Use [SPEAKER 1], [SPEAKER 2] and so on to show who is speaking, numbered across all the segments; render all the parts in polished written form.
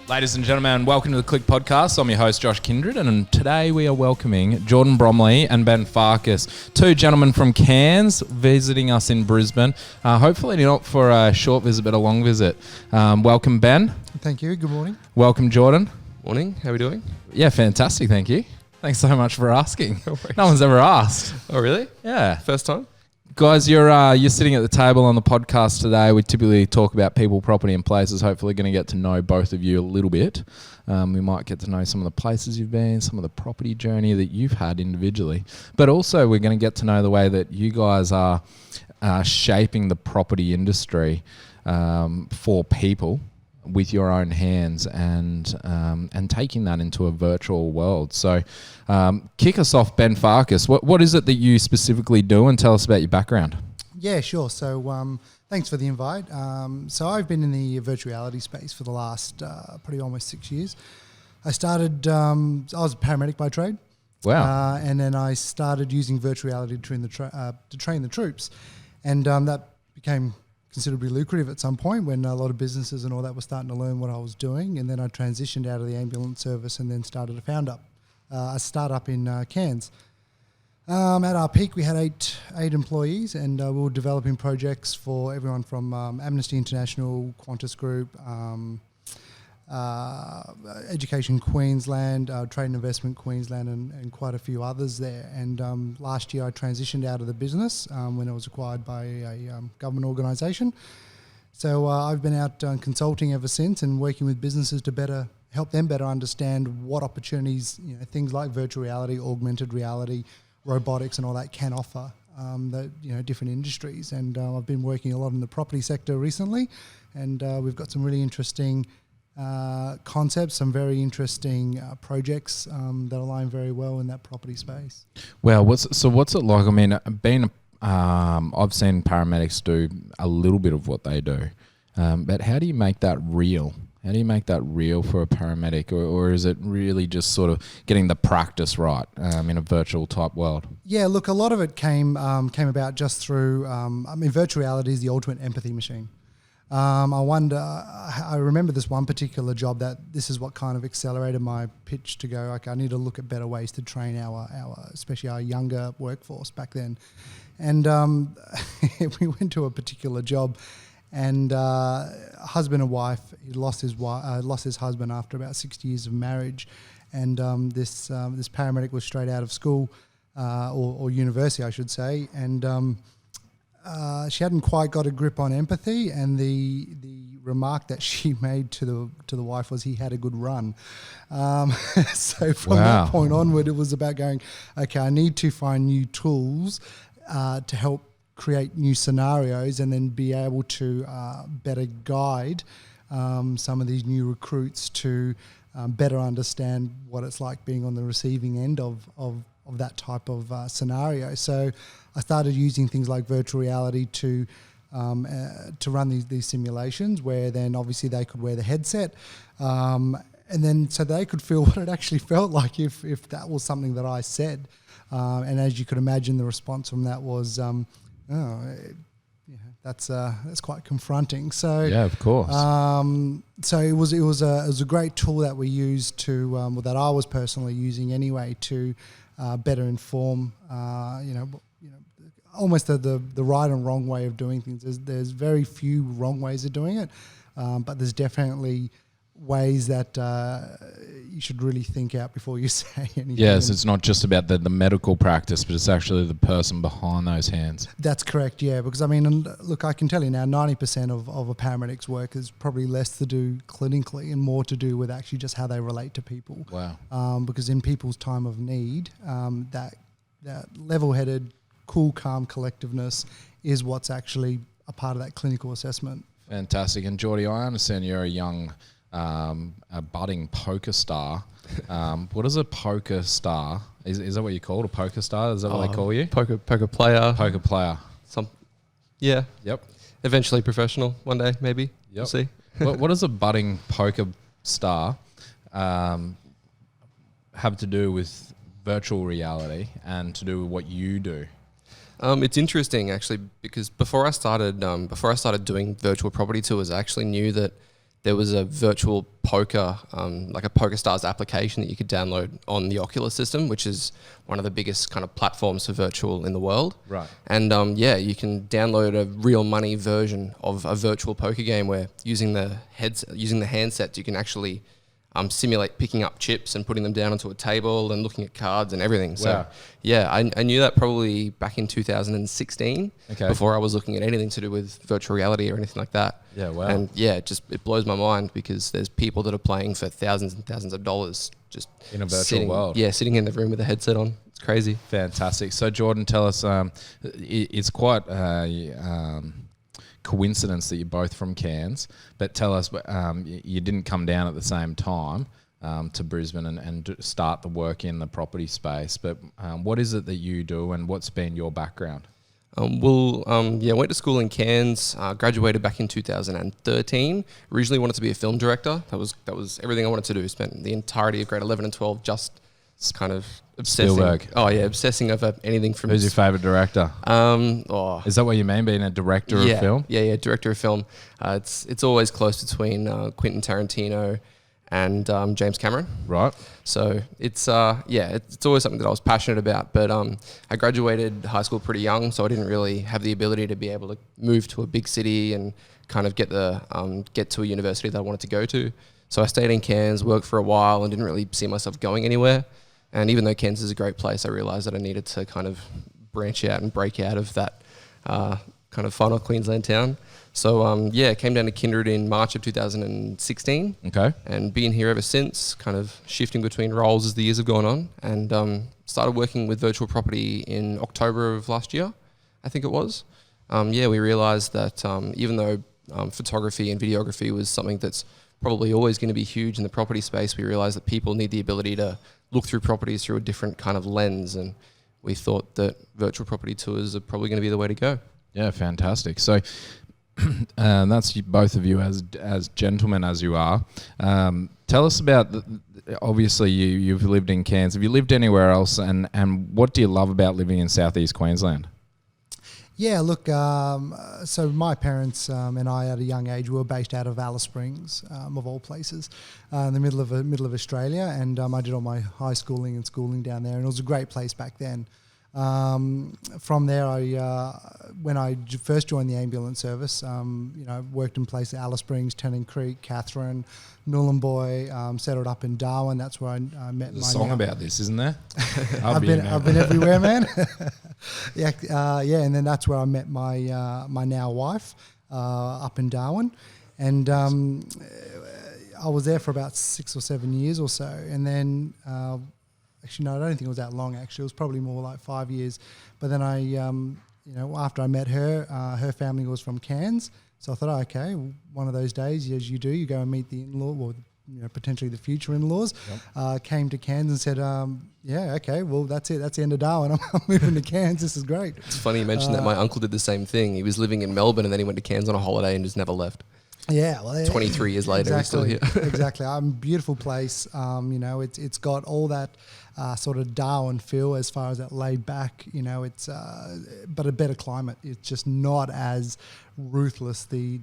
[SPEAKER 1] Ladies and gentlemen, welcome to the Qlick Podcast. I'm your host, Josh Kindred, and today we are welcoming Jordan Bromley and Ben Farkas, two gentlemen from Cairns visiting us in Brisbane. Hopefully not for a short visit, but a long visit. Welcome, Ben.
[SPEAKER 2] Thank you. Good morning.
[SPEAKER 1] Welcome, Jordan.
[SPEAKER 3] Morning. How are we doing?
[SPEAKER 1] Yeah, fantastic. Thank you. Thanks so much for asking. No one's ever asked.
[SPEAKER 3] Oh, really?
[SPEAKER 1] Yeah.
[SPEAKER 3] First time?
[SPEAKER 1] Guys, you're sitting at the table on the podcast today. We typically talk about people, property and places. Hopefully going to get to know both of you a little bit. We might get to know some of the places you've been, some of the property journey that you've had individually. But also we're going to get to know the way that you guys are shaping the property industry for people with your own hands and taking that into a virtual world. So kick us off, Ben Farkas. What is it that you specifically do, and tell us about your background? Yeah,
[SPEAKER 2] sure. So thanks for the invite. So I've been in the virtual reality space for the last probably almost 6 years. I started, I was a paramedic by trade.
[SPEAKER 1] Wow.
[SPEAKER 2] And then I started using virtual reality to train the troops. And that became considerably lucrative at some point when a lot of businesses and all that were starting to learn what I was doing. And then I transitioned out of the ambulance service and then started a startup in Cairns. At our peak, we had eight employees, and we were developing projects for everyone from Amnesty International, Qantas Group, Education Queensland, Trade and Investment Queensland, and quite a few others there. And last year I transitioned out of the business when it was acquired by a government organisation. So I've been out consulting ever since and working with businesses to help them better understand what opportunities, things like virtual reality, augmented reality, robotics and all that can offer different industries. And I've been working a lot in the property sector recently, and we've got some really interesting concepts, some very interesting projects that align very well in that property space.
[SPEAKER 1] Well, what's it like? I mean, I've seen paramedics do a little bit of what they do, but how do you make that real? How do you make that real for a paramedic, or is it really just sort of getting the practice right in a virtual type world? Yeah,
[SPEAKER 2] look, a lot of it came about just through. Virtual reality is the ultimate empathy machine. I remember this one particular job that this is what kind of accelerated my pitch to go, okay, I need to look at better ways to train our especially our younger workforce back then. And we went to a particular job, and husband and wife, he lost his husband after about 60 years of marriage. And this paramedic was straight out of school or university, I should say. And she hadn't quite got a grip on empathy, and the remark that she made to the wife was he had a good run. So from that point onward, it was about going, okay, I need to find new tools to help create new scenarios and then be able to better guide some of these new recruits to better understand what it's like being on the receiving end of that type of scenario. So I started using things like virtual reality to run these simulations, where then obviously they could wear the headset, and then so they could feel what it actually felt like if that was something that I said. And as you could imagine, the response from that was, that's quite confronting. So
[SPEAKER 1] yeah, of course.
[SPEAKER 2] So it was a great tool that we used to that I was personally using anyway to better inform almost the right and wrong way of doing things. There's very few wrong ways of doing it, but there's definitely ways that you should really think out before you say anything.
[SPEAKER 1] Yes, it's not just about the medical practice, but it's actually the person behind those hands.
[SPEAKER 2] That's correct, yeah, because I mean, look, I can tell you now 90% of a paramedic's work is probably less to do clinically and more to do with actually just how they relate to people.
[SPEAKER 1] Wow.
[SPEAKER 2] Because in people's time of need, that level-headed, cool, calm collectiveness is what's actually a part of that clinical assessment.
[SPEAKER 1] Fantastic. And Geordie, I understand you're a young a budding poker star. What is a poker star? Is that what you call it? A poker star? Is that what they call you?
[SPEAKER 3] Poker player.
[SPEAKER 1] Poker player.
[SPEAKER 3] Yeah.
[SPEAKER 1] Yep.
[SPEAKER 3] Eventually professional one day, maybe. Yep. We'll see.
[SPEAKER 1] What does a budding poker star have to do with virtual reality and to do with what you do?
[SPEAKER 3] It's interesting actually, because before I started doing virtual property tours, I actually knew that there was a virtual poker, like a PokerStars application that you could download on the Oculus system, which is one of the biggest kind of platforms for virtual in the world.
[SPEAKER 1] Right.
[SPEAKER 3] And you can download a real money version of a virtual poker game where using the handsets, you can actually simulate picking up chips and putting them down onto a table and looking at cards and everything. So, I knew that probably back in 2016, before I was looking at anything to do with virtual reality or anything like that.
[SPEAKER 1] Yeah, wow.
[SPEAKER 3] And it blows my mind because there's people that are playing for thousands and thousands of dollars just
[SPEAKER 1] in a virtual world.
[SPEAKER 3] Yeah, sitting in the room with a headset on. It's crazy.
[SPEAKER 1] Fantastic. So, Jordan, tell us, it's quite coincidence that you're both from Cairns, but tell us, you didn't come down at the same time to Brisbane and start the work in the property space, but what is it that you do and what's been your background?
[SPEAKER 3] I went to school in Cairns, graduated back in 2013. Originally wanted to be a film director. That was everything I wanted to do. Spent the entirety of grade 11 and 12 just kind of obsessing.
[SPEAKER 1] Spielberg.
[SPEAKER 3] Oh yeah, obsessing over anything from...
[SPEAKER 1] Who's your favourite director? Is that what you mean, being a director of film?
[SPEAKER 3] Yeah, director of film. It's always close between Quentin Tarantino and James Cameron.
[SPEAKER 1] Right.
[SPEAKER 3] So it's always something that I was passionate about. But I graduated high school pretty young, so I didn't really have the ability to be able to move to a big city and kind of get to a university that I wanted to go to. So I stayed in Cairns, worked for a while, and didn't really see myself going anywhere. And even though Cairns is a great place, I realised that I needed to kind of branch out and break out of that kind of final Queensland town. So, came down to Kindred in March of 2016.
[SPEAKER 1] Okay.
[SPEAKER 3] And been here ever since, kind of shifting between roles as the years have gone on. And started working with virtual property in October of last year, I think it was. We realised that even though photography and videography was something that's probably always going to be huge in the property space, we realised that people need the ability to look through properties through a different kind of lens, and we thought that virtual property tours are probably going to be the way to go. Yeah,
[SPEAKER 1] fantastic. So that's both of you as gentlemen as you are. Tell us about, obviously you've lived in Cairns. Have you lived anywhere else, and what do you love about living in southeast Queensland?
[SPEAKER 2] Yeah, look, so my parents and I at a young age were based out of Alice Springs, of all places, in the middle of Australia, and I did all my high schooling and schooling down there, and it was a great place back then. From there, when I first joined the ambulance service, worked in places Alice Springs, Tennant Creek, Katherine, Nhulunbuy, settled up in Darwin. That's where I met.
[SPEAKER 1] There's a song about this, isn't there?
[SPEAKER 2] I've been everywhere, man. And then that's where I met my my now wife up in Darwin, and I was there for about 6 or 7 years or so, and then. Actually, no, I don't think it was that long, actually. It was probably more like 5 years. But then after I met her, her family was from Cairns. So I thought, okay, one of those days, as you do, you go and meet the in-law, or potentially the future in-laws. Yep. Came to Cairns and said, okay, well, that's it. That's the end of Darwin. I'm moving to Cairns. This is great.
[SPEAKER 3] It's funny you mentioned that. My uncle did the same thing. He was living in Melbourne and then he went to Cairns on a holiday and just never left.
[SPEAKER 2] Yeah, well,
[SPEAKER 3] 23 years later,
[SPEAKER 2] exactly,
[SPEAKER 3] he's still here.
[SPEAKER 2] Exactly. Beautiful place. It's got all that sort of Darwin feel as far as that laid back. It's but a better climate. It's just not as ruthless. The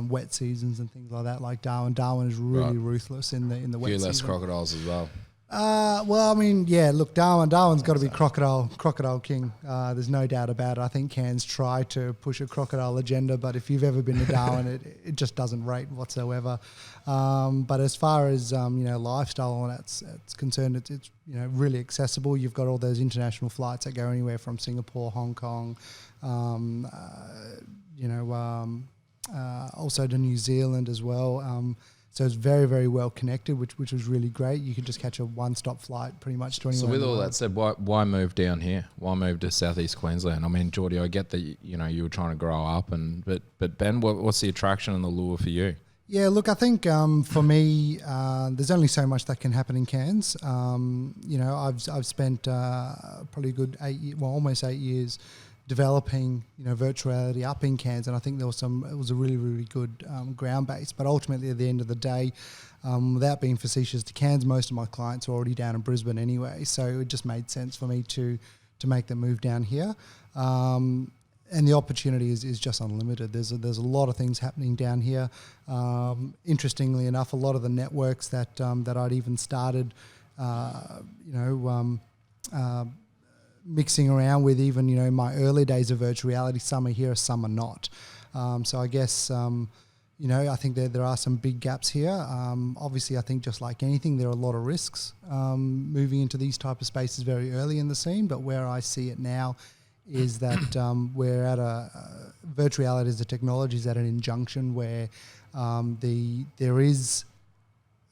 [SPEAKER 2] wet seasons and things like that, like Darwin. Darwin is really ruthless in the wet season.
[SPEAKER 1] Few less crocodiles as well.
[SPEAKER 2] Look, Darwin's got to be crocodile king. There's no doubt about it. I think Cairns try to push a crocodile agenda, but if you've ever been to Darwin, it just doesn't rate whatsoever. But as far as lifestyle and that's concerned, it's really accessible. You've got all those international flights that go anywhere from Singapore, Hong Kong, also to New Zealand as well. So it's very, very well connected, which was really great. You could just catch a one-stop flight pretty much to anywhere.
[SPEAKER 1] So with all that said, why move down here? Why move to southeast Queensland? I mean, Geordie, I get that you were trying to grow up, but Ben, what's the attraction and the lure for you?
[SPEAKER 2] Yeah, look, I think for me, there's only so much that can happen in Cairns. I've spent probably a good almost 8 years developing, virtual reality up in Cairns, and I think it was a really, really good ground base. But ultimately, at the end of the day, without being facetious to Cairns, most of my clients are already down in Brisbane anyway, so it just made sense for me to make the move down here. and the opportunity is just unlimited. There's a lot of things happening down here. Interestingly enough, a lot of the networks that I'd even started, mixing around with, even in my early days of virtual reality, some are here, some are not. So I guess I think there are some big gaps here. Obviously, I think just like anything, there are a lot of risks moving into these type of spaces very early in the scene. But where I see it now is that we're at virtual reality as a technology is at an injunction where there is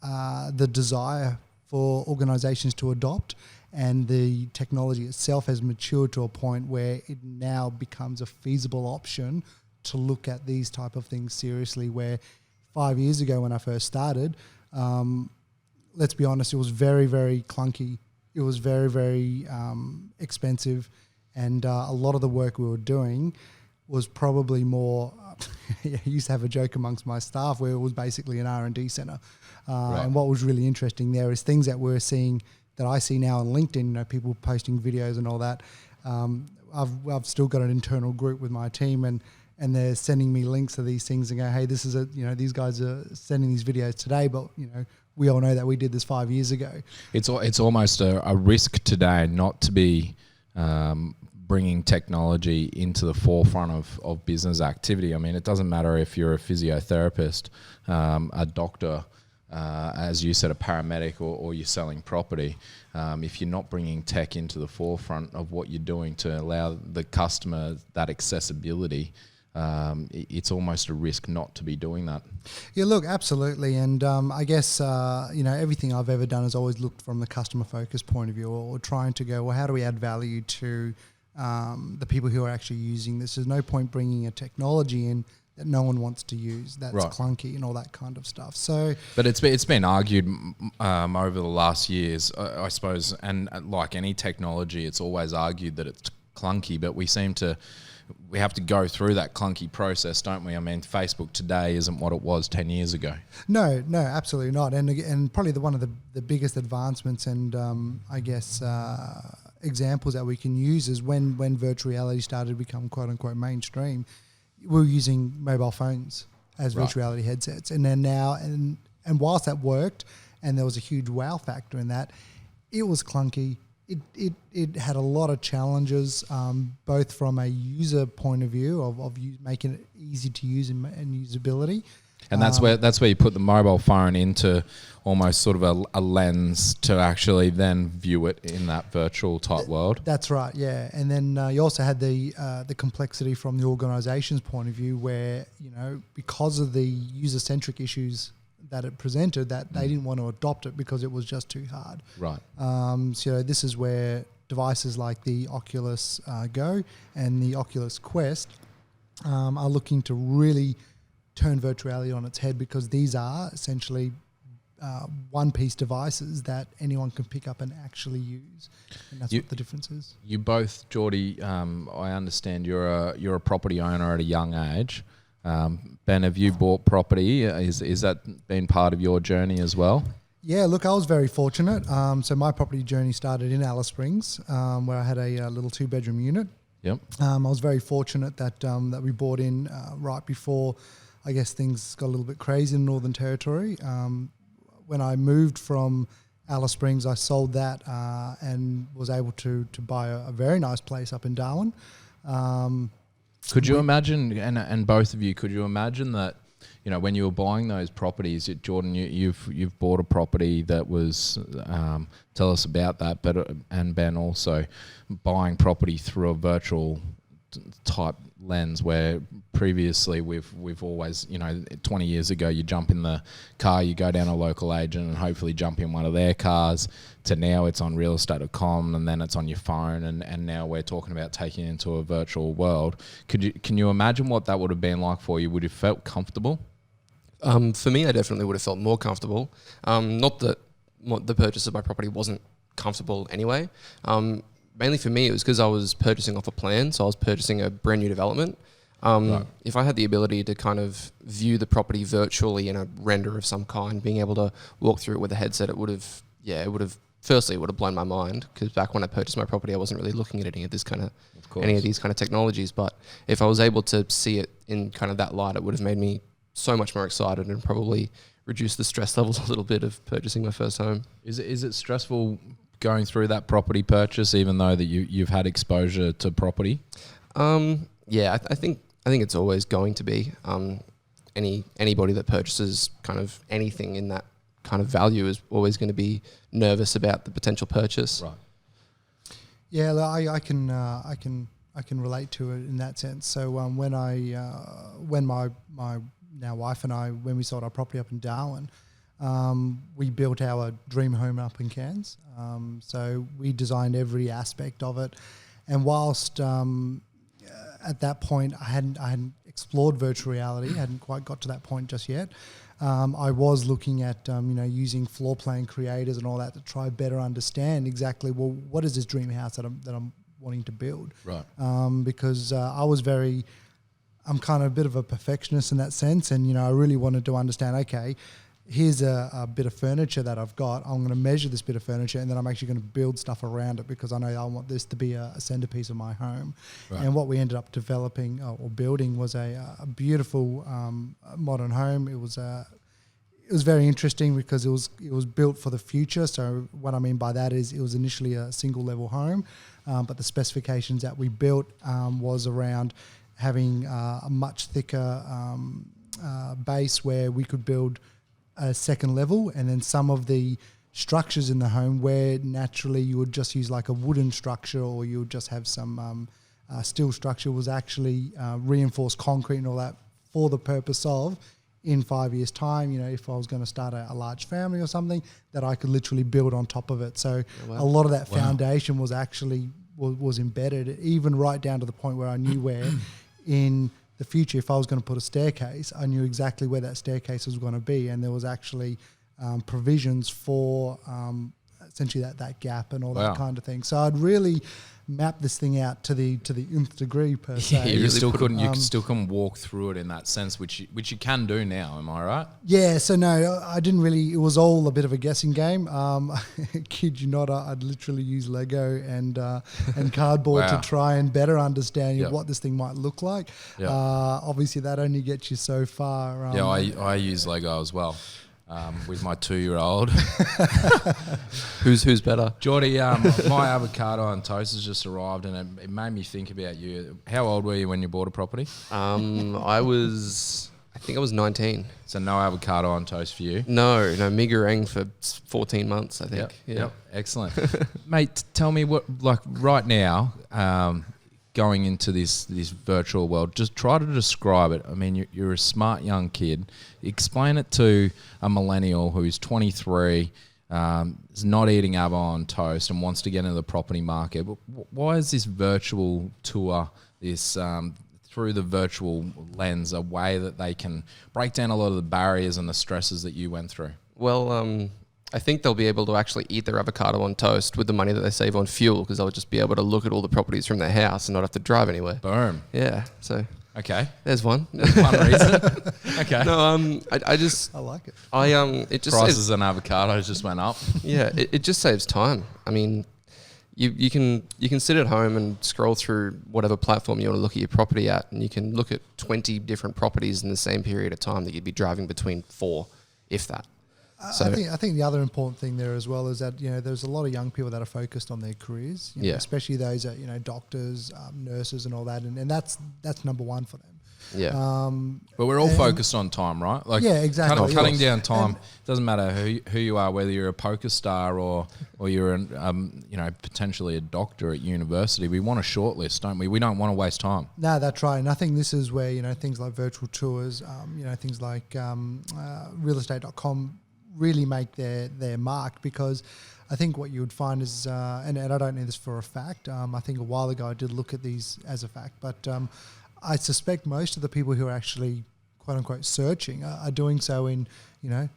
[SPEAKER 2] the desire for organisations to adopt, and the technology itself has matured to a point where it now becomes a feasible option to look at these type of things seriously. Where 5 years ago when I first started, let's be honest, it was very, very clunky. It was very, very expensive. And a lot of the work we were doing was probably more. I used to have a joke amongst my staff where it was basically an R&D center. Right. And what was really interesting there is things that we're seeing that I see now on LinkedIn. People posting videos and all that. I've still got an internal group with my team, and they're sending me links to these things and go, hey, this is these guys are sending these videos today, but we all know that we did this 5 years ago.
[SPEAKER 1] It's almost a risk today not to be bringing technology into the forefront of business activity. I mean, it doesn't matter if you're a physiotherapist, a doctor, as you said, a paramedic, or you're selling property. If you're not bringing tech into the forefront of what you're doing to allow the customer that accessibility, it's almost a risk not to be doing that.
[SPEAKER 2] Yeah, look, absolutely. And I guess, everything I've ever done has always looked from the customer focused point of view, or trying to go, well, how do we add value to the people who are actually using this? There's no point bringing a technology in that no one wants to use, that's right, clunky and all that kind of stuff. So, but
[SPEAKER 1] it's been argued over the last years, I suppose, and like any technology, it's always argued that it's clunky, but we have to go through that clunky process, don't we? I mean, Facebook today isn't what it was 10 years ago.
[SPEAKER 2] No, absolutely not. And probably one of the biggest advancements and I guess examples that we can use is when virtual reality started to become quote unquote mainstream, we were using mobile phones as virtual reality headsets. And then now, and whilst that worked and there was a huge wow factor in that, it was clunky. It had a lot of challenges, both from a user point of view of making it easy to use and usability.
[SPEAKER 1] And that's where you put the mobile phone into almost sort of a lens to actually then view it in that virtual type world.
[SPEAKER 2] That's right, yeah. And then you also had the complexity from the organisation's point of view, where because of the user-centric issues that it presented, that they didn't want to adopt it because it was just too hard.
[SPEAKER 1] Right.
[SPEAKER 2] So this is where devices like the Oculus Go and the Oculus Quest are looking to really turn virtual reality on its head, because these are essentially one-piece devices that anyone can pick up and actually use, and that's what the difference is.
[SPEAKER 1] You both, Geordie, I understand you're a property owner at a young age. Ben, have you bought property? Is that been part of your journey as well?
[SPEAKER 2] Yeah, look, I was very fortunate. So my property journey started in Alice Springs, where I had a little 2-bedroom unit.
[SPEAKER 1] Yep.
[SPEAKER 2] I was very fortunate that we bought in right before, I guess, things got a little bit crazy in Northern Territory. When I moved from Alice Springs, I sold that and was able to buy a very nice place up in Darwin.
[SPEAKER 1] Could you imagine, and both of you, could you imagine that, when you were buying those properties, Jordan, you've bought a property that was, tell us about that, and Ben also, buying property through a virtual type lens, where previously we've always, 20 years ago, you jump in the car, you go down a local agent and hopefully jump in one of their cars, to now it's on realestate.com and then it's on your phone, and now we're talking about taking it into a virtual world. Can you imagine what that would have been like for you? Would you felt comfortable?
[SPEAKER 3] For me, I definitely would have felt more comfortable. Not that the purchase of my property wasn't comfortable anyway. Mainly for me, it was because I was purchasing off a plan, so I was purchasing a brand new development. Right. If I had the ability to kind of view the property virtually in a render of some kind, being able to walk through it with a headset, it would have firstly, it would have blown my mind, because back when I purchased my property, I wasn't really looking at any of these kind of technologies. But if I was able to see it in kind of that light, it would have made me so much more excited and probably reduced the stress levels a little bit of purchasing my first home.
[SPEAKER 1] Is it stressful going through that property purchase, even though that you've had exposure to property?
[SPEAKER 3] Yeah, I think it's always going to be. Anybody that purchases kind of anything in that kind of value is always going to be nervous about the potential purchase.
[SPEAKER 1] Right.
[SPEAKER 2] Yeah, I can relate to it in that sense. So when my now wife and I, when we sold our property up in Darwin, we built our dream home up in Cairns. So we designed every aspect of it, and whilst at that point I hadn't explored virtual reality, hadn't quite got to that point just yet. I was looking at using floor plan creators and all that to try better understand exactly, well, what is this dream house that I'm wanting to build?
[SPEAKER 1] Right.
[SPEAKER 2] Because I'm kind of a bit of a perfectionist in that sense, and I really wanted to understand, okay, here's a bit of furniture that I've got. I'm going to measure this bit of furniture, and then I'm actually going to build stuff around it, because I know I want this to be a centerpiece of my home. Right. And what we ended up developing or building was a beautiful modern home. It was very interesting because it was built for the future. So what I mean by that is it was initially a single level home, but the specifications that we built was around having a much thicker base where we could build a second level, and then some of the structures in the home where naturally you would just use like a wooden structure, or you would just have some steel structure, was actually reinforced concrete and all that, for the purpose of, in 5 years' time, if I was going to start a large family or something, that I could literally build on top of it. So a lot of that foundation was actually was embedded, even right down to the point where I knew where in the future, if I was going to put a staircase, I knew exactly where that staircase was going to be, and there was actually provisions for essentially that gap and all that kind of thing. So I'd really map this thing out to the nth degree per se.
[SPEAKER 1] Yeah, you still couldn't walk through it in that sense, which you can do now. Am I right?
[SPEAKER 2] Yeah. So no, I didn't really. It was all a bit of a guessing game. Kid you not, I'd literally use Lego and cardboard to try and better understand what this thing might look like. Yep. Obviously, that only gets you so far.
[SPEAKER 1] I use Lego as well. With my 2-year-old.
[SPEAKER 3] Who's better?
[SPEAKER 1] Geordie, my avocado on toast has just arrived, and it made me think about you. How old were you when you bought a property?
[SPEAKER 3] I think I was 19.
[SPEAKER 1] So no avocado on toast for you?
[SPEAKER 3] No, me goreng for 14 months, I think.
[SPEAKER 1] Yep. Excellent. Mate, tell me what, like right now, going into this virtual world, just try to describe it. I mean, you're a smart young kid. Explain it to a millennial who's 23, is not eating avo on toast and wants to get into the property market. But why is this virtual tour, this through the virtual lens, a way that they can break down a lot of the barriers and the stresses that you went through?
[SPEAKER 3] Well, I think they'll be able to actually eat their avocado on toast with the money that they save on fuel, because they'll just be able to look at all the properties from their house and not have to drive anywhere.
[SPEAKER 1] Boom.
[SPEAKER 3] Yeah. So
[SPEAKER 1] okay,
[SPEAKER 3] there's one.
[SPEAKER 1] There's one reason. Okay.
[SPEAKER 3] No, I like it. It just
[SPEAKER 1] prices on avocados just went up.
[SPEAKER 3] Yeah, it just saves time. I mean, you can sit at home and scroll through whatever platform you want to look at your property at, and you can look at 20 different properties in the same period of time that you'd be driving between 4, if that. So
[SPEAKER 2] I think the other important thing there as well is that there's a lot of young people that are focused on their careers, especially those that doctors, nurses, and all that, and that's number one for them.
[SPEAKER 3] Yeah.
[SPEAKER 1] But we're all focused on time, right? Like
[SPEAKER 2] exactly.
[SPEAKER 1] Cutting down time. Doesn't matter who you are, whether you're a poker star or you're potentially a doctor at university. We want a shortlist, don't we? We don't want to waste time.
[SPEAKER 2] No, that's right. And I think this is where things like virtual tours, things like realestate.com really make their mark, because I think what you would find is, and I don't know this for a fact, I think a while ago I did look at these as a fact, but I suspect most of the people who are actually quote unquote searching are doing so in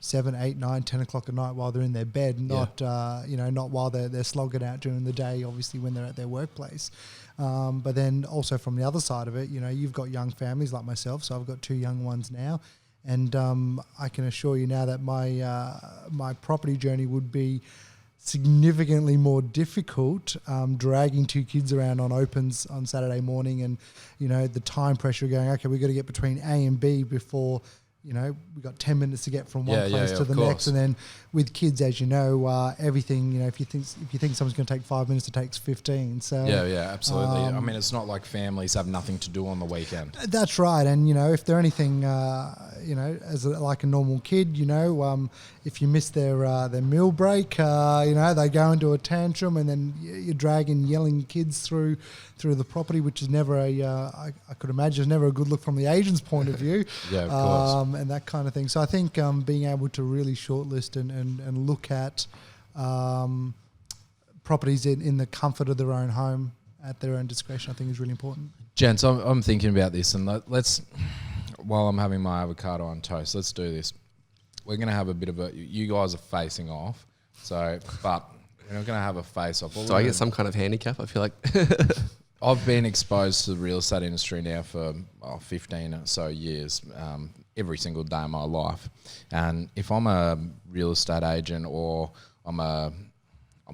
[SPEAKER 2] 7, 8, 9, 10 o'clock at night while they're in their bed, not not while they're slogging out during the day, obviously when they're at their workplace. But then also from the other side of it, you've got young families like myself, so I've got 2 young ones now. And I can assure you now that my property journey would be significantly more difficult dragging two kids around on opens on Saturday morning, and the time pressure of going, okay, we've got to get between A and B before we got 10 minutes to get from one place to the next. And then with kids, as everything, if you think someone's going to take 5 minutes, it takes 15. So
[SPEAKER 1] absolutely. I mean, it's not like families have nothing to do on the weekend.
[SPEAKER 2] That's right. And if they're anything as like a normal kid, if you miss their meal break, they go into a tantrum, and then you're dragging yelling kids through the property, which is never I could imagine is never a good look from the agent's point of view.
[SPEAKER 1] Of course.
[SPEAKER 2] And that kind of thing. So I think being able to really shortlist and look at properties in the comfort of their own home at their own discretion, I think is really important.
[SPEAKER 1] Gents, I'm thinking about this, and let's, while I'm having my avocado on toast, let's do this. We're going to have a bit of you guys are facing off, but we're not going to have a face-off.
[SPEAKER 3] So I get some kind of handicap, I feel like.
[SPEAKER 1] I've been exposed to the real estate industry now for 15 or so years, every single day of my life. And if I'm a real estate agent, or I'm not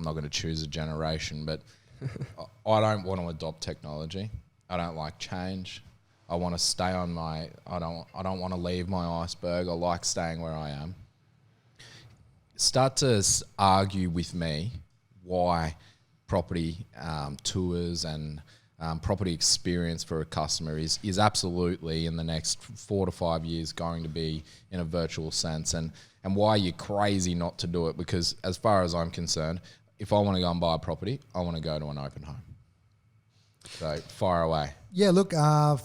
[SPEAKER 1] going to choose a generation, but I don't want to adopt technology. I don't like change. I want to stay on I don't want to leave my iceberg. I like staying where I am. Start to argue with me why property tours and property experience for a customer is absolutely in the next 4 to 5 years going to be in a virtual sense, and why you're crazy not to do it, because as far as I'm concerned, if I want to go and buy a property, I want to go to an open home. So fire away. Yeah,
[SPEAKER 2] look,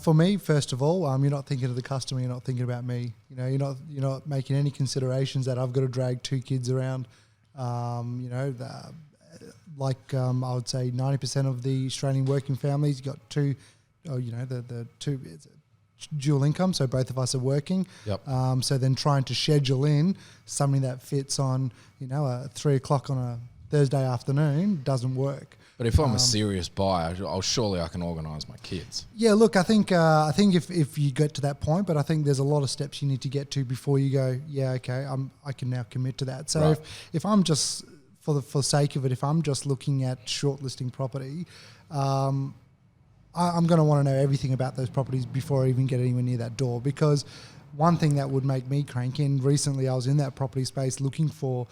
[SPEAKER 2] for me, first of all, you're not thinking of the customer, you're not thinking about me. You're not making any considerations that I've got to drag two kids around. I would say 90% of the Australian working families got the two, it's dual income, so both of us are working.
[SPEAKER 1] Yep.
[SPEAKER 2] So then trying to schedule in something that fits on, at 3 o'clock on a Thursday afternoon doesn't work.
[SPEAKER 1] But if I'm a serious buyer, surely I can organise my kids.
[SPEAKER 2] Yeah, look, I think if you get to that point, but I think there's a lot of steps you need to get to before you go, yeah, okay, I can now commit to that. So
[SPEAKER 1] right.
[SPEAKER 2] if I'm just, for the sake of it, if I'm just looking at shortlisting property, I'm going to want to know everything about those properties before I even get anywhere near that door. Because one thing that would make me crank in, recently I was in that property space looking for,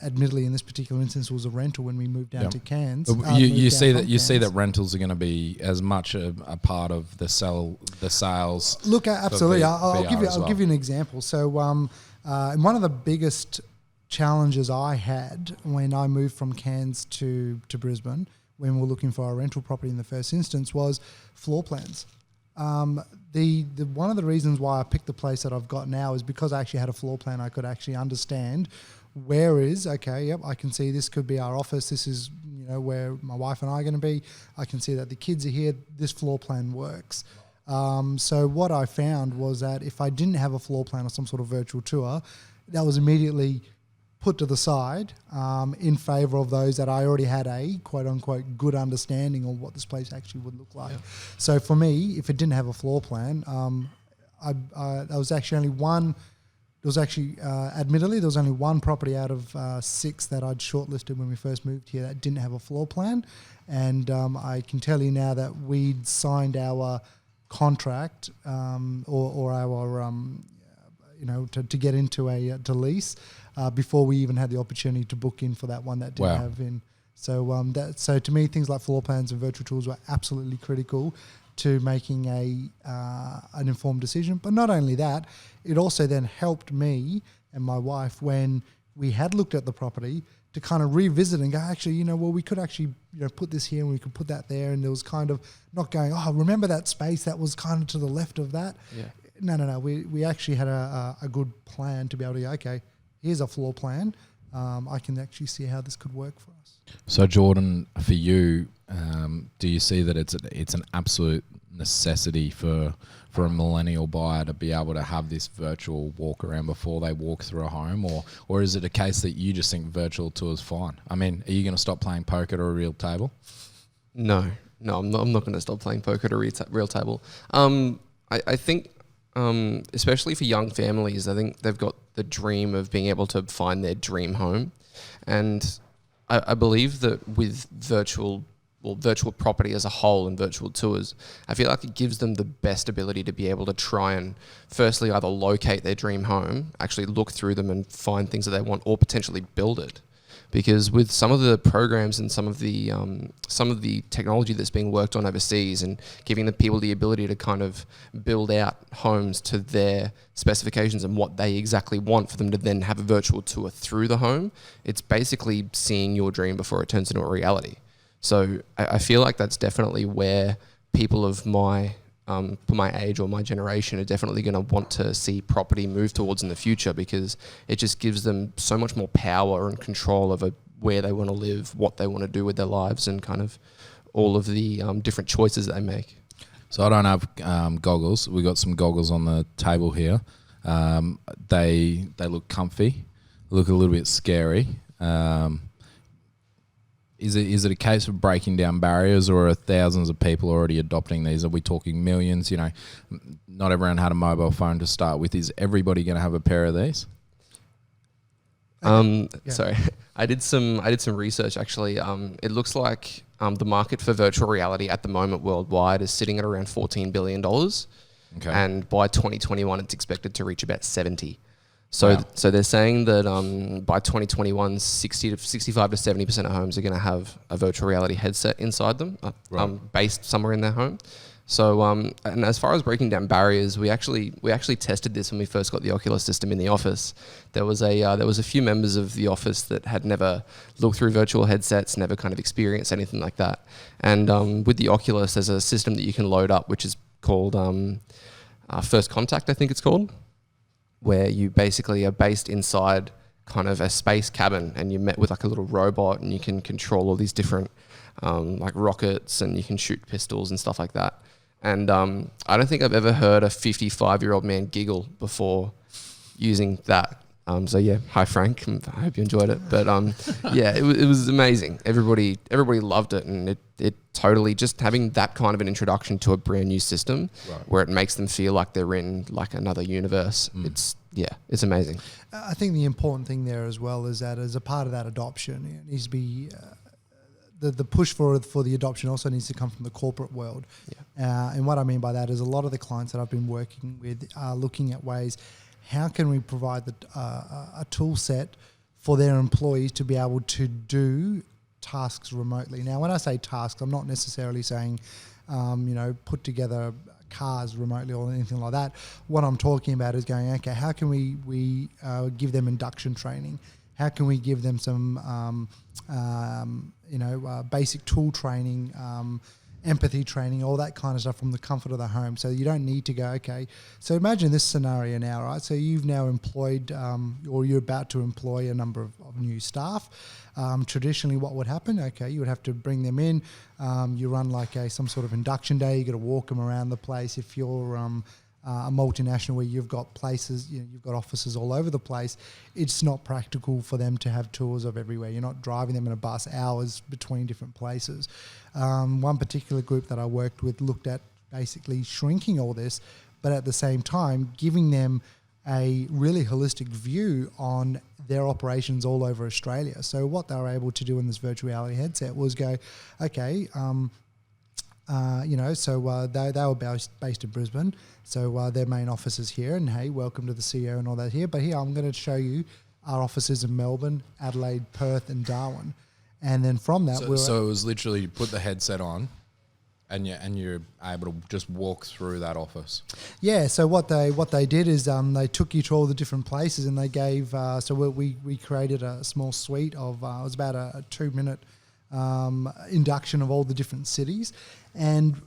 [SPEAKER 2] admittedly in this particular instance was a rental when we moved down to Cairns.
[SPEAKER 1] You see that rentals are going to be as much a part of the sales.
[SPEAKER 2] Look, absolutely. I'll give you an example. So one of the biggest challenges I had when I moved from Cairns to Brisbane, when we were looking for a rental property in the first instance, was floor plans. The one of the reasons why I picked the place that I've got now is because I actually had a floor plan. I could actually understand I can see this could be our office. This is where my wife and I are going to be. I can see that the kids are here. This floor plan works. So what I found was that if I didn't have a floor plan or some sort of virtual tour, that was immediately put to the side in favour of those that I already had a quote-unquote good understanding of what this place actually would look like. Yeah. So for me, if it didn't have a floor plan, admittedly, there was only one property out of 6 that I'd shortlisted when we first moved here that didn't have a floor plan. And I can tell you now that we'd signed our contract or our, to get into to lease before we even had the opportunity to book in for that one that didn't have in. So so to me, things like floor plans and virtual tools were absolutely critical to making an informed decision. But not only that, it also then helped me and my wife when we had looked at the property to kind of revisit and go, actually, we could actually put this here and we could put that there. And there was kind of not going, remember that space that was kind of to the left of that? Yeah. No. We actually had a good plan to be able to go, okay, here's a floor plan. I can actually see how this could work for us.
[SPEAKER 1] So Jordan, for you, do you see that it's an absolute necessity for a millennial buyer to be able to have this virtual walk around before they walk through a home, or is it a case that you just think virtual tour is fine? I mean, are you going to stop playing poker at a real table?
[SPEAKER 3] No, I'm not going to stop playing poker at a real table. I think, especially for young families, I think they've got the dream of being able to find their dream home, and I believe that with virtual property as a whole and virtual tours, I feel like it gives them the best ability to be able to try and firstly either locate their dream home, actually look through them and find things that they want, or potentially build it. Because with some of the programs and some of the technology that's being worked on overseas and giving the people the ability to kind of build out homes to their specifications and what they exactly want for them to then have a virtual tour through the home, it's basically seeing your dream before it turns into a reality. So I feel like that's definitely where people of my age or my generation are definitely going to want to see property move towards in the future, because it just gives them so much more power and control over where they want to live, what they want to do with their lives, and kind of all of the different choices that they make.
[SPEAKER 1] So I don't have goggles. We got some goggles on the table here. They look comfy, look a little bit scary. Is it a case of breaking down barriers, or are thousands of people already adopting these? Are we talking millions? You know, not everyone had a mobile phone to start with. Is everybody going to have a pair of these?
[SPEAKER 3] Sorry, I did some research actually. It looks like the market for virtual reality at the moment worldwide is sitting at around $14 billion.
[SPEAKER 1] Okay.
[SPEAKER 3] And by 2021, it's expected to reach about 70. So,
[SPEAKER 1] Wow.
[SPEAKER 3] So they're saying that by 2021, 65 to 70% of homes are going to have a virtual reality headset inside them, based somewhere in their home. So, and as far as breaking down barriers, we actually tested this when we first got the Oculus system in the office. There was a few members of the office that had never looked through virtual headsets, never kind of experienced anything like that. And with the Oculus, there's a system that you can load up, which is called First Contact, I think it's called, where you basically are based inside kind of a space cabin, and you met with like a little robot, and you can control all these different like rockets, and you can shoot pistols and stuff like that. And I don't think I've ever heard a 55-year-old man giggle before using that. So yeah, hi Frank, I hope you enjoyed it. But yeah, it was amazing. Everybody loved it, and it totally, just having that kind of an introduction to a brand new system, where it makes them feel like they're in like another universe. It's amazing.
[SPEAKER 2] I think the important thing there as well is that as a part of that adoption, it needs to be the push for the adoption also needs to come from the corporate world. Yeah. And what I mean by that is a lot of the clients that I've been working with are looking at ways, how can we provide a tool set for their employees to be able to do tasks remotely. Now, when I say tasks, I'm not necessarily saying, put together cars remotely or anything like that. What I'm talking about is going, okay, how can we give them induction training? How can we give them some, basic tool training, empathy training, all that kind of stuff from the comfort of the home. So you don't need to go, okay. So imagine this scenario now, right? So you've now employed or you're about to employ a number of new staff. Traditionally, what would happen? Okay, you would have to bring them in. You run like some sort of induction day. You got to walk them around the place. If you're a multinational where you've got places, you've got offices all over the place, it's not practical for them to have tours of everywhere. You're not driving them in a bus hours between different places. One particular group that I worked with looked at basically shrinking all this, but at the same time giving them a really holistic view on their operations all over Australia. So what they were able to do in this virtual reality headset was go, okay, they were based in Brisbane, so their main office is here, and hey, welcome to the CEO and all that here. But here, I'm going to show you our offices in Melbourne, Adelaide, Perth, and Darwin. And then from that,
[SPEAKER 1] so it was literally you put the headset on, and you're able to just walk through that office. Yeah.
[SPEAKER 2] So what they did is they took you to all the different places, and they gave. So we created a small suite of it was about a 2-minute induction of all the different cities, and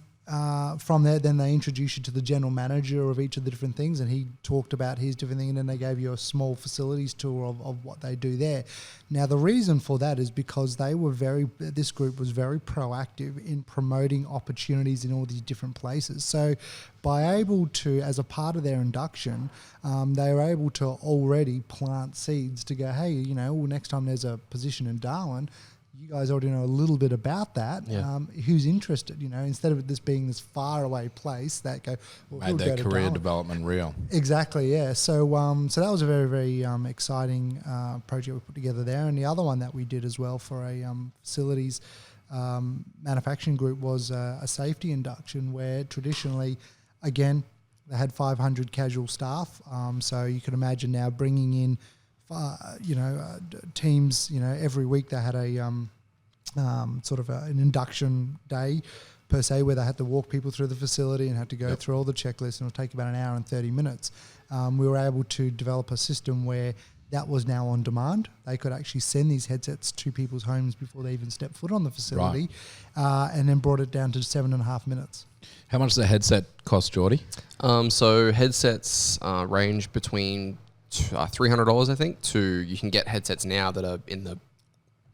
[SPEAKER 2] from there then they introduced you to the general manager of each of the different things, and he talked about his different thing, and then they gave you a small facilities tour of what they do there. Now the reason for that is because this group was very proactive in promoting opportunities in all these different places. So by able to, as a part of their induction, they were able to already plant seeds to go, hey, next time there's a position in Darwin, you guys already know a little bit about that.
[SPEAKER 3] Yeah.
[SPEAKER 2] Who's interested? Instead of this being this far away place that
[SPEAKER 1] Made their career development real.
[SPEAKER 2] Exactly, yeah. So so that was a very, very exciting project we put together there. And the other one that we did as well for a facilities manufacturing group was a safety induction where traditionally, again, they had 500 casual staff. So you can imagine now bringing in, teams. Every week they had a sort of an induction day per se, where they had to walk people through the facility and had to go through all the checklists, and it'll take about an hour and 30 minutes. We were able to develop a system where that was now on demand. They could actually send these headsets to people's homes before they even step foot on the facility, and then brought it down to 7.5 minutes.
[SPEAKER 1] How much does a headset cost, Geordie?
[SPEAKER 3] So headsets range between $300, I think, to you can get headsets now that are in the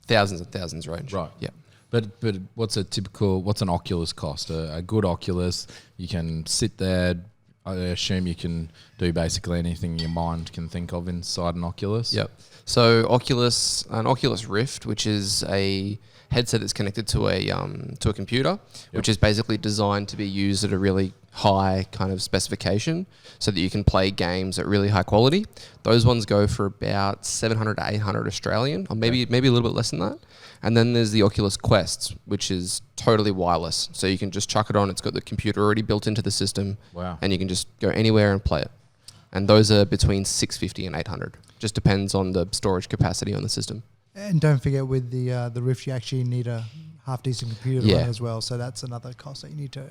[SPEAKER 3] thousands and thousands range.
[SPEAKER 1] Right.
[SPEAKER 3] Yeah.
[SPEAKER 1] But what's an Oculus cost? A good Oculus, you can sit there. I assume you can do basically anything your mind can think of inside an Oculus.
[SPEAKER 3] Yep. So an Oculus Rift, which is a headset that's connected to a computer, which is basically designed to be used at a really high kind of specification, so that you can play games at really high quality. Those ones go for about 700 to 800 Australian, or maybe a little bit less than that. And then there's the Oculus Quest, which is totally wireless. So you can just chuck it on. It's got the computer already built into the system.
[SPEAKER 1] Wow.
[SPEAKER 3] And you can just go anywhere and play it. And those are between 650 and 800. Just depends on the storage capacity on the system.
[SPEAKER 2] And don't forget, with the Rift, you actually need a half decent computer to run as well. So that's another cost that you need to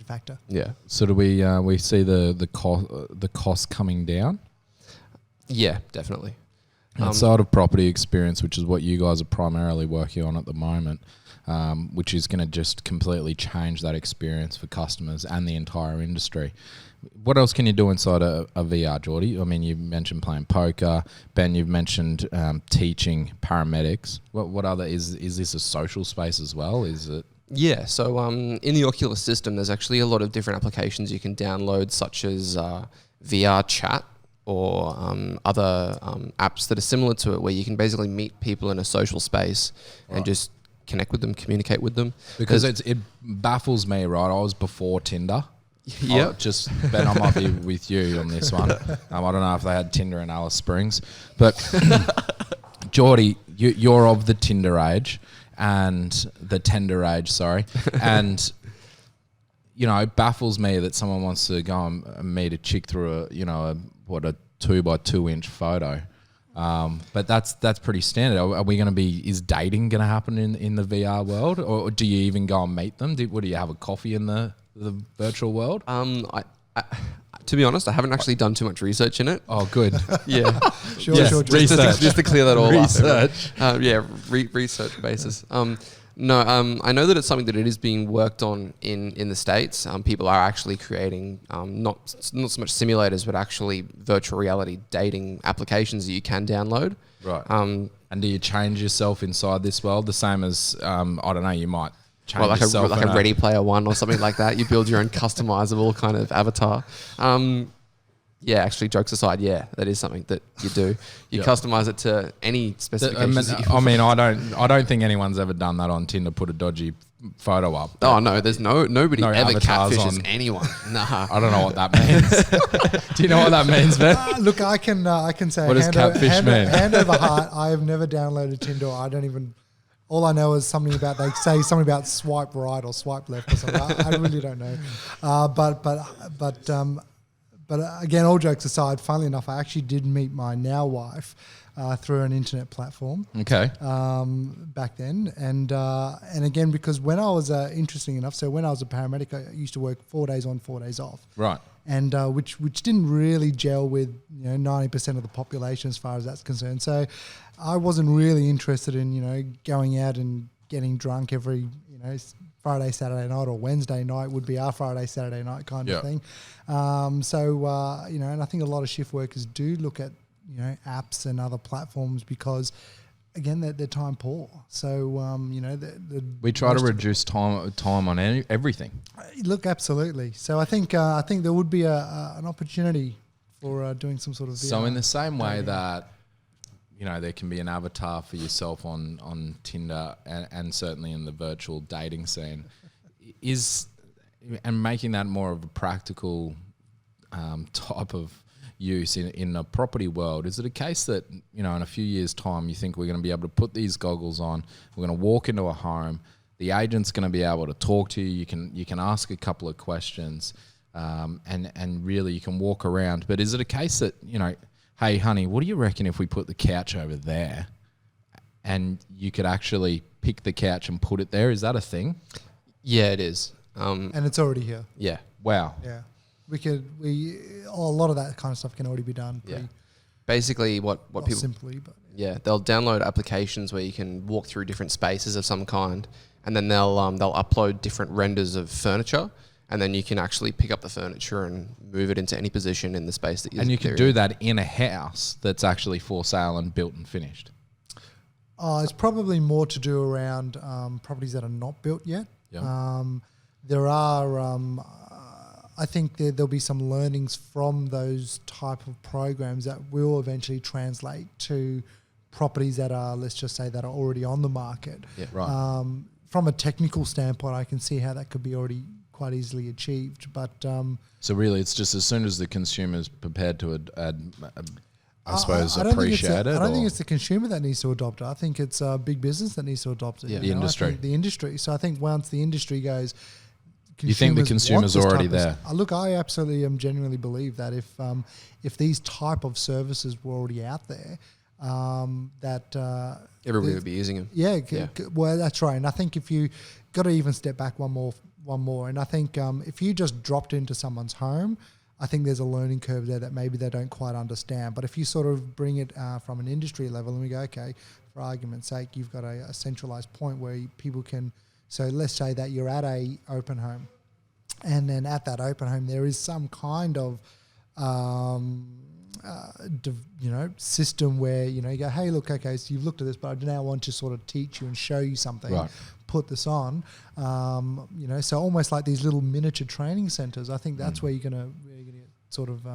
[SPEAKER 2] factor.
[SPEAKER 3] Yeah.
[SPEAKER 1] So do we see the cost coming down?
[SPEAKER 3] Yeah, definitely.
[SPEAKER 1] Outside of property experience, which is what you guys are primarily working on at the moment, which is going to just completely change that experience for customers and the entire industry. What else can you do inside a VR, Geordie? I mean, you mentioned playing poker. Ben, you've mentioned teaching paramedics. What other is this a social space as well? Is it?
[SPEAKER 3] Yeah, so in the Oculus system, there's actually a lot of different applications you can download, such as VR chat, or other apps that are similar to it, where you can basically meet people in a social space and just connect with them, communicate with them.
[SPEAKER 1] Because it baffles me, right? I was before Tinder.
[SPEAKER 3] Yeah.
[SPEAKER 1] Ben, I might be with you on this one. I don't know if they had Tinder in Alice Springs, but Geordie, you're of the Tinder age and the tender age, sorry, and it baffles me that someone wants to go and meet a chick through a 2x2 inch photo. But that's pretty standard. Are we going to is dating going to happen in the VR world, or do you even go and meet them? Do you have a coffee in the virtual world?
[SPEAKER 3] To be honest, I haven't actually done too much research in it.
[SPEAKER 1] Oh, good.
[SPEAKER 3] Yeah.
[SPEAKER 2] Sure.
[SPEAKER 3] Just to clear that all
[SPEAKER 1] research.
[SPEAKER 3] up. Research basis. No, I know that it's something that it is being worked on in the States. People are actually creating not so much simulators, but actually virtual reality dating applications that you can download.
[SPEAKER 1] Right. And do you change yourself inside this world? The same as, I don't know, you might change yourself.
[SPEAKER 3] Like a Ready Player One or something like that. You build your own customizable kind of avatar. Yeah, actually, jokes aside, that is something that you do. You customize it to any specifications.
[SPEAKER 1] I don't think anyone's ever done that on Tinder. Put a dodgy photo up.
[SPEAKER 3] Oh no, there's nobody ever catfishes anyone. Nah,
[SPEAKER 1] I don't know what that means. Do you know what that means, Ben?
[SPEAKER 2] Look, I can say.
[SPEAKER 1] What does catfish mean?
[SPEAKER 2] Hand over heart. I have never downloaded Tinder. I don't even. All I know is they say something about swipe right or swipe left or something. I really don't know. But again, all jokes aside, funnily enough, I actually did meet my now wife through an internet platform.
[SPEAKER 1] Okay.
[SPEAKER 2] Back then, and again, because when I was interesting enough, so when I was a paramedic, I used to work 4 days on, 4 days off.
[SPEAKER 1] Right.
[SPEAKER 2] And which didn't really gel with 90% of the population as far as that's concerned. So I wasn't really interested in going out and getting drunk every Friday, Saturday night, or Wednesday night would be our Friday, Saturday night kind of thing. And I think a lot of shift workers do look at apps and other platforms because, again, they're time poor. So
[SPEAKER 1] we try to reduce time on everything.
[SPEAKER 2] Look, absolutely. So I think there would be an opportunity for doing some sort of VR.
[SPEAKER 1] So in the same way that there can be an avatar for yourself on Tinder and certainly in the virtual dating scene, and making that more of a practical type of use in a property world. Is it a case that, in a few years' time, you think we're going to be able to put these goggles on, we're going to walk into a home, the agent's going to be able to talk to you, you can ask a couple of questions, and really you can walk around. But is it a case that, hey, honey, what do you reckon if we put the couch over there? And you could actually pick the couch and put it there. Is that a thing?
[SPEAKER 3] Yeah, it is.
[SPEAKER 2] And it's already here.
[SPEAKER 3] Yeah.
[SPEAKER 1] Wow.
[SPEAKER 2] Yeah. A lot of that kind of stuff can already be done.
[SPEAKER 3] Basically what
[SPEAKER 2] Not
[SPEAKER 3] people...
[SPEAKER 2] simply, but...
[SPEAKER 3] Yeah, they'll download applications where you can walk through different spaces of some kind, and then they'll upload different renders of furniture, and then you can actually pick up the furniture and move it into any position in the space that you're in.
[SPEAKER 1] And you can do that in a house that's actually for sale and built and finished.
[SPEAKER 2] It's probably more to do around properties that are not built yet.
[SPEAKER 1] Yeah.
[SPEAKER 2] There are, I think there'll be some learnings from those type of programs that will eventually translate to properties that are, let's just say, that are already on the market.
[SPEAKER 3] Yeah.
[SPEAKER 1] Right.
[SPEAKER 2] From a technical standpoint, I can see how that could be already quite easily achieved. But
[SPEAKER 1] so really, it's just as soon as the consumer's prepared to appreciate it.
[SPEAKER 2] I don't think it's the consumer that needs to adopt it. I think it's big business that needs to adopt it.
[SPEAKER 1] Yeah. The industry.
[SPEAKER 2] I think the industry. So I think once the industry goes,
[SPEAKER 1] you think the consumer's already there?
[SPEAKER 2] Look, I absolutely genuinely believe that if these type of services were already out there, that
[SPEAKER 3] everybody would be using them.
[SPEAKER 2] Yeah, well, that's right. And I think if you got to even step back one more, and I think if you just dropped into someone's home, I think there's a learning curve there that maybe they don't quite understand. But if you sort of bring it from an industry level and we go, okay, for argument's sake, you've got a centralized point where people can. So let's say that you're at a open home, and then at that open home there is some kind of system where you go, hey, look, okay, so you've looked at this, but I now want to sort of teach you and show you something.
[SPEAKER 1] Right.
[SPEAKER 2] Put this on, so almost like these little miniature training centers. I think that's where you're gonna get sort of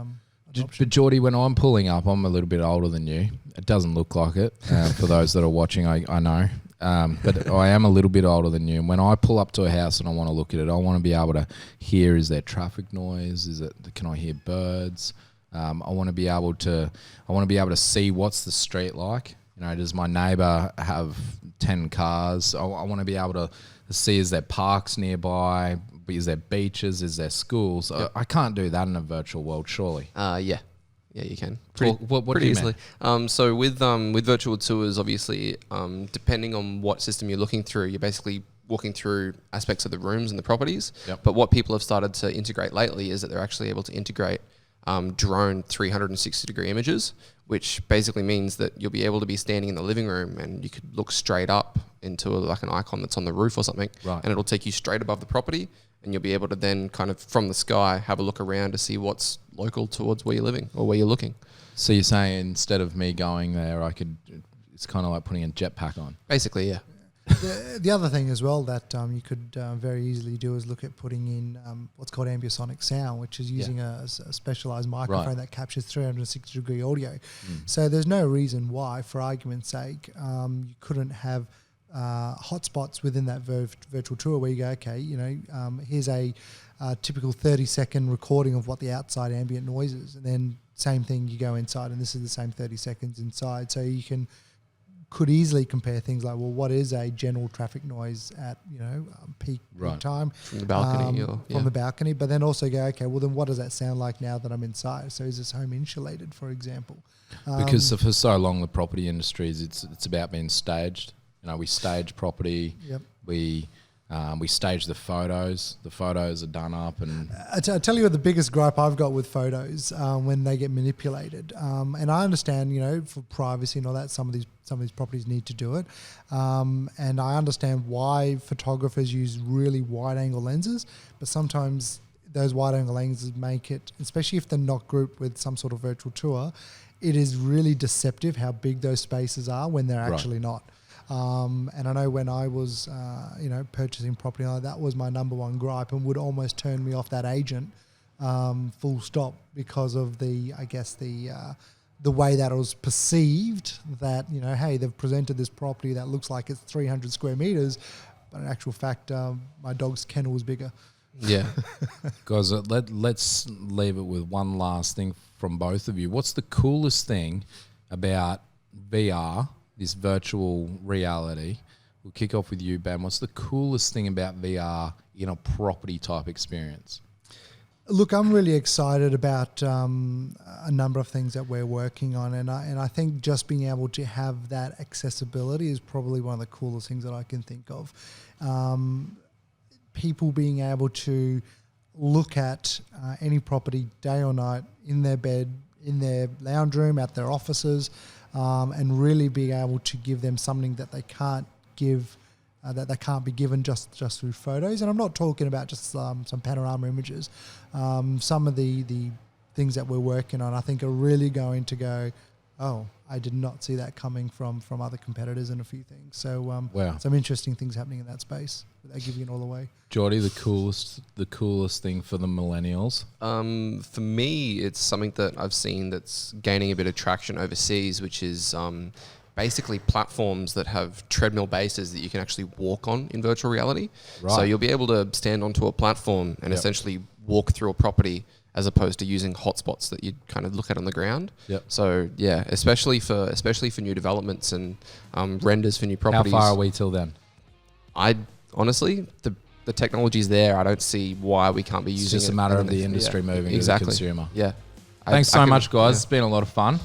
[SPEAKER 2] adoption.
[SPEAKER 1] But Geordie, when I'm pulling up, I'm a little bit older than you. It doesn't look like it for those that are watching. I know. But I am a little bit older than you, and when I pull up to a house and I want to look at it, I want to be able to hear: is there traffic noise? Can I hear birds? I want to be able to see what's the street like. Does my neighbour have 10 cars? I want to be able to see: is there parks nearby? Is there beaches? Is there schools? Yep. I can't do that in a virtual world, surely.
[SPEAKER 3] Yeah. Yeah, you can. What
[SPEAKER 1] do you
[SPEAKER 3] easily. So with virtual tours, obviously, depending on what system you're looking through, you're basically walking through aspects of the rooms and the properties.
[SPEAKER 1] Yep.
[SPEAKER 3] But what people have started to integrate lately is that they're actually able to integrate drone 360-degree images, which basically means that you'll be able to be standing in the living room and you could look straight up into like an icon that's on the roof or something,
[SPEAKER 1] right.
[SPEAKER 3] And it'll take you straight above the property. And you'll be able to then kind of from the sky have a look around to see what's local towards where you're living or where you're looking.
[SPEAKER 1] So you're saying instead of me going there, it's kind of like putting a jetpack on?
[SPEAKER 3] Basically, yeah.
[SPEAKER 2] The other thing as well that you could very easily do is look at putting in what's called ambisonic sound, which is using a specialized microphone that captures 360-degree audio. So there's no reason why, for argument's sake, you couldn't have hotspots within that virtual tour where you go, okay, here's a typical 30-second recording of what the outside ambient noise is, and then same thing, you go inside and this is the same 30 seconds inside. So you could easily compare things like, well, what is a general traffic noise at peak time
[SPEAKER 3] from the balcony,
[SPEAKER 2] from the balcony, but then also go, okay, well then what does that sound like now that I'm inside? So is this home insulated, for example?
[SPEAKER 1] Because for so long the property industry it's about being staged. We stage property.
[SPEAKER 2] Yep.
[SPEAKER 1] We stage the photos. The photos are done up, and
[SPEAKER 2] I tell you what the biggest gripe I've got with photos when they get manipulated. And I understand, for privacy and all that, some of these properties need to do it. And I understand why photographers use really wide-angle lenses, but sometimes those wide-angle lenses make it, especially if they're not grouped with some sort of virtual tour, it is really deceptive how big those spaces are when they're actually not. And I know when I was, purchasing property, that was my number one gripe and would almost turn me off that agent, full stop, because of the the way that it was perceived, that, hey, they've presented this property that looks like it's 300 square meters, but in actual fact, my dog's kennel was bigger.
[SPEAKER 3] Yeah.
[SPEAKER 1] Guys, let's leave it with one last thing from both of you. What's the coolest thing about VR, this virtual reality? We'll kick off with you, Ben. What's the coolest thing about VR in a property type experience?
[SPEAKER 2] Look, I'm really excited about a number of things that we're working on, and I think just being able to have that accessibility is probably one of the coolest things that I can think of. People being able to look at any property day or night, in their bed, in their lounge room, at their offices, and really being able to give them something that they can't give. That they can't be given just through photos. And I'm not talking about just some panorama images. Some of the things that we're working on, I think, are really going to go, oh, I did not see that coming from other competitors and a few things. So
[SPEAKER 1] wow.
[SPEAKER 2] Some interesting things happening in that space without giving it all away.
[SPEAKER 1] Geordie, the coolest thing for the millennials?
[SPEAKER 3] For me, it's something that I've seen that's gaining a bit of traction overseas, which is basically platforms that have treadmill bases that you can actually walk on in virtual reality.
[SPEAKER 1] Right.
[SPEAKER 3] So you'll be able to stand onto a platform and essentially walk through a property, as opposed to using hotspots that you kind of look at on the ground.
[SPEAKER 1] Yep.
[SPEAKER 3] So yeah, especially for new developments and renders for new properties.
[SPEAKER 1] How far are we till then?
[SPEAKER 3] I honestly, the technology's there. I don't see why we can't be using it.
[SPEAKER 1] It's just a matter of the industry moving to the consumer.
[SPEAKER 3] Yeah.
[SPEAKER 1] Thanks so much, guys. It's been a lot of fun.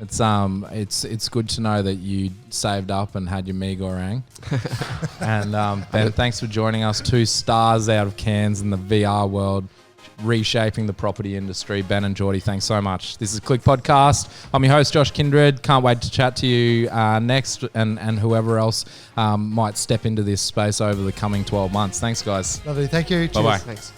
[SPEAKER 1] It's good to know that you saved up and had your mee goreng. And Ben, thanks for joining us. 2 stars out of Cairns in the VR world, reshaping the property industry. Ben and Geordie, thanks so much. This is Qlick Podcast. I'm your host, Josh Kindred. Can't wait to chat to you next, and whoever else might step into this space over the coming 12 months. Thanks, guys.
[SPEAKER 2] Lovely. Thank you.
[SPEAKER 1] Bye-bye.
[SPEAKER 3] Thanks.